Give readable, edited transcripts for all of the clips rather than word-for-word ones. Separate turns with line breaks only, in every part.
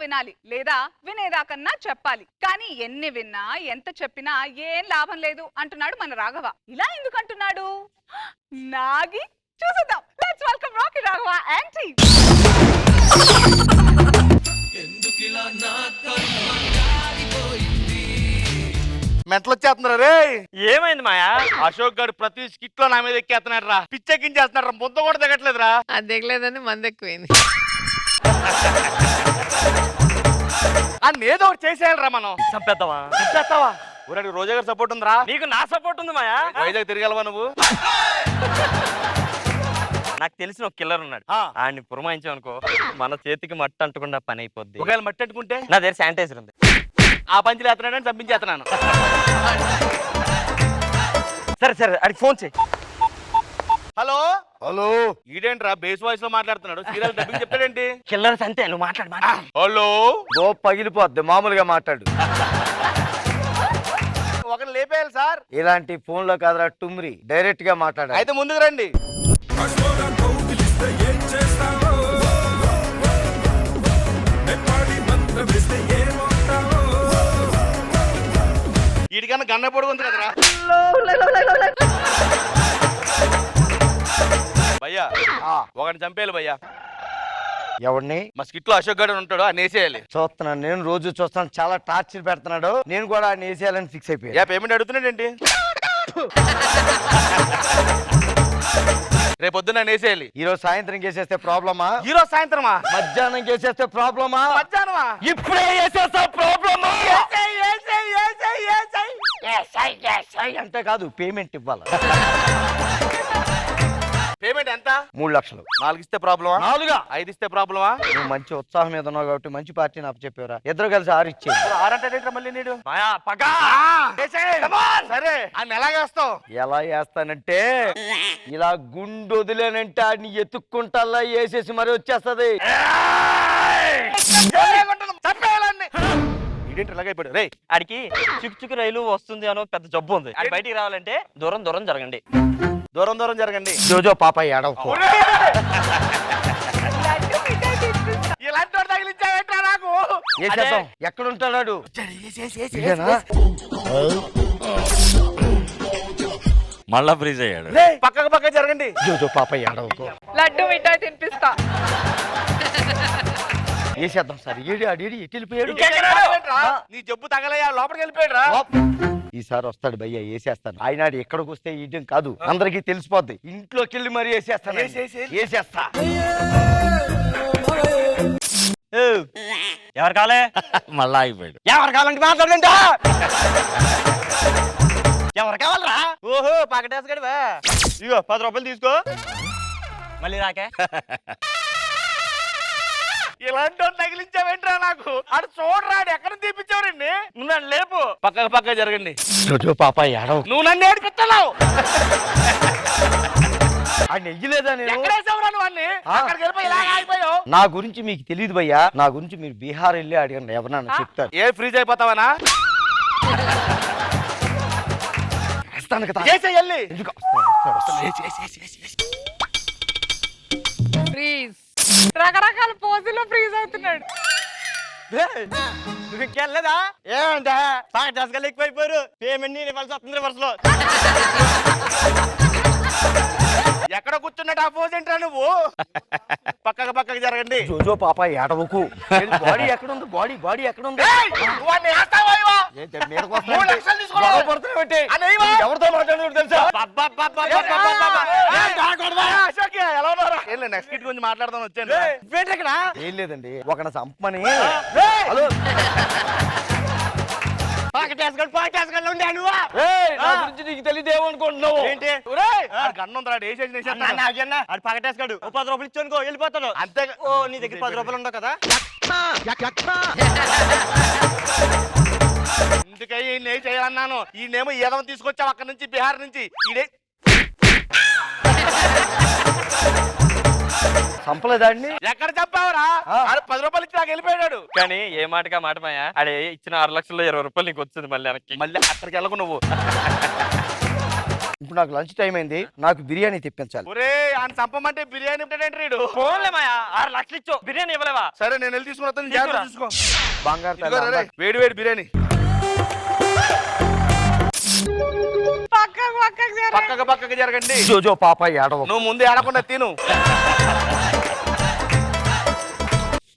వినాలి లేదా వినేదాకన్నా చెప్పాలి. కానీ ఎన్ని విన్నా ఎంత చెప్పినా ఏం లాభం లేదు అంటున్నాడు మన రాఘవ. ఇలా ఎందుకు అంటున్నాడు? నాగి చూసేద్దాం. Let's welcome Rocky Raghava aunty.
Mental వచ్చేస్తున్నారు రే.
ఏమైంది మాయా?
అశోక్ గారు ప్రతి స్కిట్ లో నా మీద ఎక్కేస్తున్నాడు రా, పిచ్చెక్కించేస్తున్నాడు రా, ముద్ద కూడా దిగట్లేదు రా.
అది దిగలేదని మంది ఎక్కువైంది.
ఏదో ఒకటి చేసేయాలి రా మనం.
చంపేద్దామా?
చంపేస్తావా? ఊరాడికి రోజా గారు సపోర్ట్ ఉందిరా.
నీకు నా సపోర్ట్ ఉంది మాయా.
వైజాగ్ తిరగలవా నువ్వు?
నాకు తెలిసిన ఒక కిల్లర్ ఉన్నాడు. ఆయన్ని పురమాయించాం అనుకో మన చేతికి మట్టి అంటకుండా పని అయిపోద్ది.
ఒకవేళ మట్టి అంటుకుంటే
నా దగ్గర శానిటైజర్ ఉంది.
ఆ పంచులు ఎత్తనాడని చంపించేస్తున్నాను.
సరే సరే అడిగి ఫోన్ చేయి.
హలో
హలో,
ఈడేంట్రా బేస్ వాయిస్ లో మాట్లాడుతున్నాడు? Serial dubbing చెప్తాడేంటి?
కిల్లర్స్ అంతే, నువ్వు మాట్లాడు.
హలో,
పగిలిపోద్ది, మామూలుగా మాట్లాడు.
ఒకరు లేపేయాలి సార్.
ఇలాంటి ఫోన్ లో కాదురా టుమ్రి, డైరెక్ట్ గా మాట్లాడాలి.
అయితే ముందుకు రండి. వీడికన్నా గన్న పొడుగుంది కదరా భయ్యా. ఒకటి చంపేయాలి భయ్యా.
ఎవరిని?
మా స్కిట్ లో అశోక్ గారు ఉంటాడు, అని వేసేయాలి.
చూస్తున్నాను, నేను రోజు చూస్తాను, చాలా టార్చర్ పెడుతున్నాడు. నేను కూడా ఆయన వేసేయాలని ఫిక్స్ అయిపోయా.
పేమెంట్ అడుగుతున్నాడేంటి? రేపు పొద్దున్న వేసేయాలి.
ఈ రోజు సాయంత్రం వేసేస్తే ప్రాబ్లమా?
ఈ రోజు సాయంత్రమా?
మధ్యాహ్నం వేసేస్తే ప్రాబ్లమా?
మధ్యాహ్నమా?
ఇప్పుడే వేసేస్తా ప్రాబ్లమా? అంటే కాదు, పేమెంట్ ఇవ్వాలి.
పేమెంట్ ఎంత?
3 లక్షలు.
4 ఇస్తే ప్రాబ్లమా?
4?
5 ఇస్తే ప్రాబ్లమా?
నువ్వు మంచి ఉత్సాహం మీద ఉన్నావు కాబట్టి మంచి పార్టీని అప్పచెప్పారా. ఇద్దరు కలిసి 6 ఇచ్చేది.
6 అంటే మళ్ళీ నీడు
మాయా పగా.
సరే అని ఎలాగేస్తావు?
ఎలా వేస్తానంటే ఇలా గుండు వదిలేనంటే ఆడిని ఎత్తుక్కుంటల్లా వేసేసి మరి వచ్చేస్తది.
ఇదేంటి ఇలాగైపోయాడు రే?
ఆడికి చిక్కు రైలు వస్తుంది అనో పెద్ద జబ్బు ఉంది. ఆడి బయటికి రావాలంటే దూరం దూరం జరగండి.
దూరం దూరం జరగండి.
జోజో పాప ఏడవకు.
ఇలాంటి వాడు తగిలించావేంట్రా నాకు?
వేసేద్దాం. ఎక్కడుంటాడు?
మళ్ళా ఫ్రీజ్ అయ్యాడు.
పక్కకు పక్క జరగండి.
జోజో పాప ఏడవకు.
లడ్డు మిఠాయి తినిపిస్తా.
వేసేద్దాం సార్. ఏడి ఆడి ఎటు వెళ్ళిపోయాడు?
నీ జబ్బు తగలయ్యా, లోపలికి వెళ్ళిపోయాడు రా.
ఈసారి వస్తాడు భయ్య, వేసేస్తాను. ఆయన ఎక్కడికి వస్తే ఇడ్డం కాదు, అందరికి తెలిసిపోద్ది. ఇంట్లోకి వెళ్ళి మరి వేసేస్తాను. వేసేస్తా.
ఎవరు కాలే?
మళ్ళా అయిపోయాడు.
ఎవరు కావాలంటే మాట్లాడండి. ఎవరు కావాలరా? ఓహో పక్కటేసుకడివా. ఇగో 10 రూపాయలు తీసుకో. మళ్ళీ రాకే.
ఇలాంటి వాడు తగిలించావేంట్రా నాకు? అటు చూడరాడు, ఎక్కడ తీపించావురండి? నువ్వు నన్ను లేపు. పక్కకు పక్క జరగండి.
జోజో పాప ఏడవ.
నువ్వు నన్ను ఏడిపిస్తున్నావు.
ఆయన ఎయ్యలేదా నేను?
ఎక్కడేసావురా నువ్వు అన్ని? అక్కడికి వెళ్ళిపోయి ఇలా ఆగిపోయావు.
నా గురించి మీకు తెలియదు భయ్యా. నా గురించి మీరు బీహార్ వెళ్ళి అడగండి, ఎవరన్నా చెప్తారు.
ఏ ఫ్రీజ్ అయిపోతావనా? వెళ్ళి
ఫ్రీజ్. రకరకాల పోజుల్లో ఫ్రీజ్ అవుతున్నాడు.
నువ్వు ఇంకెళ్ళలేదా? ఏమంటే పక్కటేసుకెళ్ళి ఎక్కువైపోయారు. పేమెంట్ నేను ఇవ్వాల్సి వస్తుంది రివర్స్ లో.
ఎక్కడ కూర్చున్నట్టు ఆ పోజ్ ఏంట్రా నువ్వు? పక్కకు పక్కకు జరగండి.
జోజో పాప ఏడవకు. బాడీ ఎక్కడ ఉంది? బాడీ ఎక్కడ ఉంది? ఎవరితో మాట్లాడు తెలుసా?
నెక్స్ట్ కిట్ గురించి మాట్లాడదాం వచ్చాను.
ఏం లేదండి, ఒక చంపమని. హలో, నా గురించి నీకు తెలియదేమనుకుంటున్నావు?
ఏంటి
గన్నుంది
పక్కటేసుకాడు. 10 రూపాయలు ఇచ్చానుకో వెళ్ళిపోతాడు
అంతే.
ఓ నీ దగ్గర 10 రూపాయలు ఉండవు కదా.
ఇందుకై నేను చేయాలన్నాను. ఈ నేమో ఏదో తీసుకొచ్చావు అక్కడి నుంచి, బీహార్ నుంచి. ఈడే
చంపలేదాన్ని.
ఎక్కడ చంపావురా? 10 రూపాయలు ఇచ్చి నాకు వెళ్ళిపోయాడు.
కానీ ఏ మాటగా మాట మాయా, అడే ఇచ్చిన 6 లక్షల్లో 20 రూపాయలు నీకు వచ్చింది మళ్ళీ వెనక్కి.
మళ్ళీ అక్కడికి వెళ్ళకు నువ్వు.
ఇప్పుడు నాకు లంచ్ టైం అయింది, నాకు బిర్యానీ తెప్పించాలి.
ఒరే ఆయన చంపమంటే బిర్యానీ ఉంటాడంటే రీడు.
ఫోన్లే మాయా 6 లక్షలు ఇచ్చో బిర్యానీ ఇవ్వలేవా?
సరే నేను వెళ్ళి తీసుకుని వస్తాను, జాగ్రత్త చూసుకో.
బంగారు
ఇదిగో
తల్లి,
రే, వేడి వేడి బిర్యానీ. పక్కకు జరగండి.
జోజో పాప ఏడవ.
నువ్వు ముందు ఏడకుండా తిను.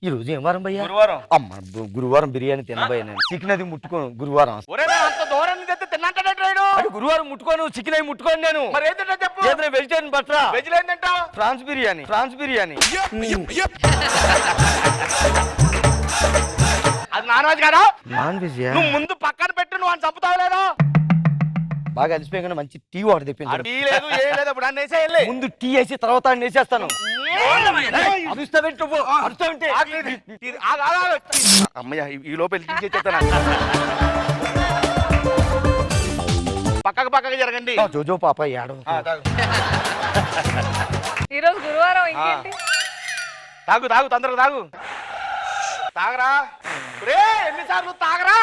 ఈ రోజు ఏం వారం భయ్యా?
గురువారం.
అమ్మ గురువారం బిర్యానీ తినబోయా నేను. చికెన్ అది ముట్టుకోను గురువారం.
ఒరే నేను అంత దూరం నుంచి తెస్తే తిన్నంటాడేంటి రైడు?
అది గురువారం ముట్టుకోను, చికెన్ అవి ముట్టుకోను నేను.
మరి ఏం తింటావు చెప్పు.
ఏదైనా వెజిటేరియన్ బట్రా.
వెజ్ లో ఏం తింటావు?
ఫ్రాన్స్ బిర్యానీ.
అది నాన్ వెజ్ కదా.
Non veg.
నువ్వు ముందు పక్కన పెట్టు, నువ్వు అని చంపుతావు లేదు.
బాగా అలసిపోయాక మంచి టీ వాటర్ తెప్పించాడు.
టీ లేదు ఏం లేదు, ఇప్పుడు అన్నీ వేసేయాలి.
ముందు టీ వేసి తర్వాత అన్ని వేసేస్తాను.
అమ్మయ్య ఈ లోపల తీసేస్తాను. పక్కకు జరగండి.
జోజో పాప ఏడవ.
ఈరోజు గురువారం ఇంకేంటి?
తాగు తొందరగా తాగు. తాగరా రే, ఎన్నిసార్లు తాగరా.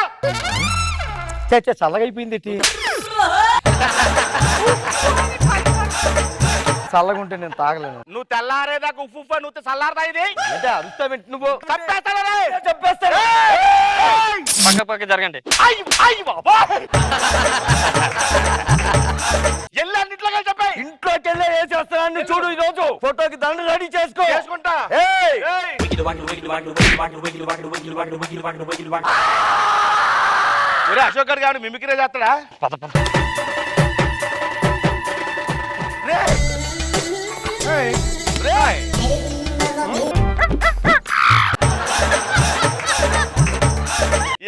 చల్లగా అయిపోయింది టీ. చల్లగా ఉంటే నేను తాగలేను.
నువ్వు తెల్లారేదాకా ఉప్పు నువ్వు చల్లారదా ఇది?
అంటే అరుస్తావేంటి నువ్వు?
చెప్పేస్తాను.
పక్క జరగండి.
ఎల్లంటిలో చెప్పాయి.
ఇంట్లోకి వెళ్ళే వేసేస్తాను చూడు. ఈ రోజు ఫోటోకి దండ రెడీ
చేసుకుంటా.
ఏయ్!
ఒరే అశోక్ గారు కాదు మిమిక్రీ చేస్తాడా?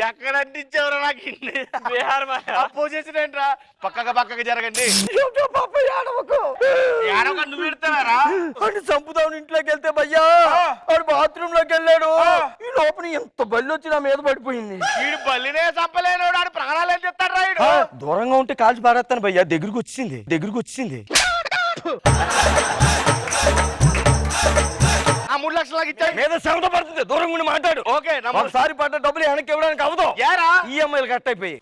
ఎక్కడ అంటించేవరా నాకు ఇన్ని?
బీహార్ మాయా.
అప్పో చేసినేంట్రా? పక్కకు జరగండి. ఏడవక నువ్వు ఇడతావారా?
అని చంపుదాం ఇంట్లోకి వెళ్తే భయ్యా వాడు బాత్రూమ్ లోకి వెళ్ళాడు. ఈ లోపల ఎంత బల్లి వచ్చి నా మీద పడిపోయింది.
వీడు బల్లినే చంపలేను, వాడు ప్రాణాలు ఏం చెప్తాడు రాయుడు?
దూరంగా ఉంటే కాల్చి పారేస్తాను భయ్యా. దగ్గరికి వచ్చింది.
ఆ 3 లక్షలు ఇచ్చాయి.
మీద శ్రమత పడుతుంది. దూరంగా ఉండి మాట్లాడు.
ఓకే
ఒకసారి పడ్డ డబ్బులు వెనక్కి ఇవ్వడానికి అవదు.
ఏరా
ఈఎంఐలు కట్ అయిపోయి.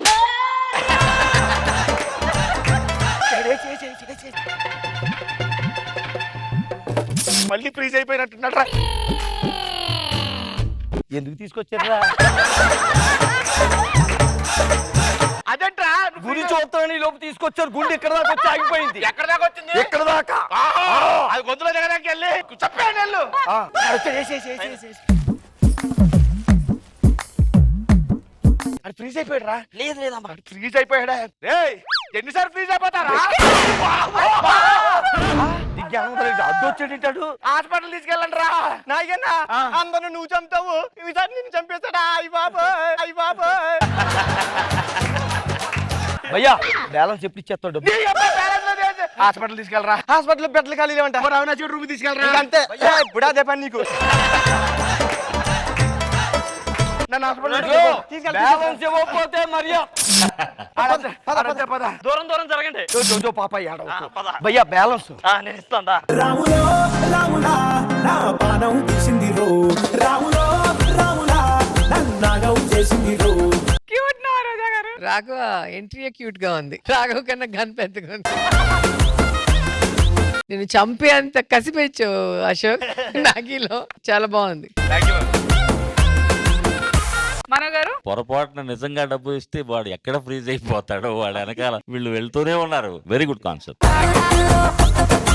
మళ్ళీ ఫ్రీజ్ అయిపోయినట్టున్నాడు.
ఎందుకు తీసుకొచ్చారా?
అదేంట్రా
గురి చూస్తానని లోపు తీసుకొచ్చారు. గుండె ఇక్కడ దాకా వచ్చి ఆగిపోయింది.
ఎక్కడ దాకా వచ్చింది?
ఎక్కడ దాకా?
అది గొంతులో జగదానికి వెళ్ళి చెప్పాను వెళ్ళు. అది ఫ్రీజ్ అయిపోయాడు రా.
లేదమ్మా.
ఫ్రీజ్ అయిపోయాడా? ఎన్నిసార్లు ఫ్రీజ్ అయిపోతారా?
అద్దొచ్చేటాడు.
హాస్పిటల్ తీసుకెళ్ళండి రా.
నాయనా అందరూ నువ్వు చంపుతావు, ఇవి నిన్ను చంపేస్తాడా? అయ్యి బాబా భయ్యా బ్యాలెన్స్ ఎప్పుడు ఇచ్చేస్తాడు డబ్బు?
హాస్పిటల్ తీసుకెళ్ళరా.
హాస్పిటల్ బెడ్లు ఖాళీ లేవంట.
రూమ్ తీసుకెళ్ళరా.
అంతే ఇప్పుడు అదే పని నీకు.
నన్ను హాస్పిటల్
బ్యాలెన్స్ ఇవ్వకపోతే మరియా
దూరం జరగండి.
జోజో పాప ఏడవ.
పద.
భయ్యా బ్యాలెన్స్
నేను ఇస్తాను.
రాములో రాములా నా పానం తీసింది రో, రాములో రాములా నన్నాగం చేసింది రో.
క్యూట్ నా రోజా గారు.
రాఘవ ఎంట్రీ క్యూట్ గా ఉంది. రాఘవ కన్నా గన్ పెద్దగా ఉంది. నేను చంపే అంత కసిపెచ్చు అశోక్ నాగిలో. చాలా బాగుంది.
మనో గారు
పొరపాటున నిజంగా డబ్బు ఇస్తే వాడు ఎక్కడ ఫ్రీజ్ అయిపోతాడో వాడు వెనకాల వీళ్ళు వెళ్తూనే ఉన్నారు. Very good concept.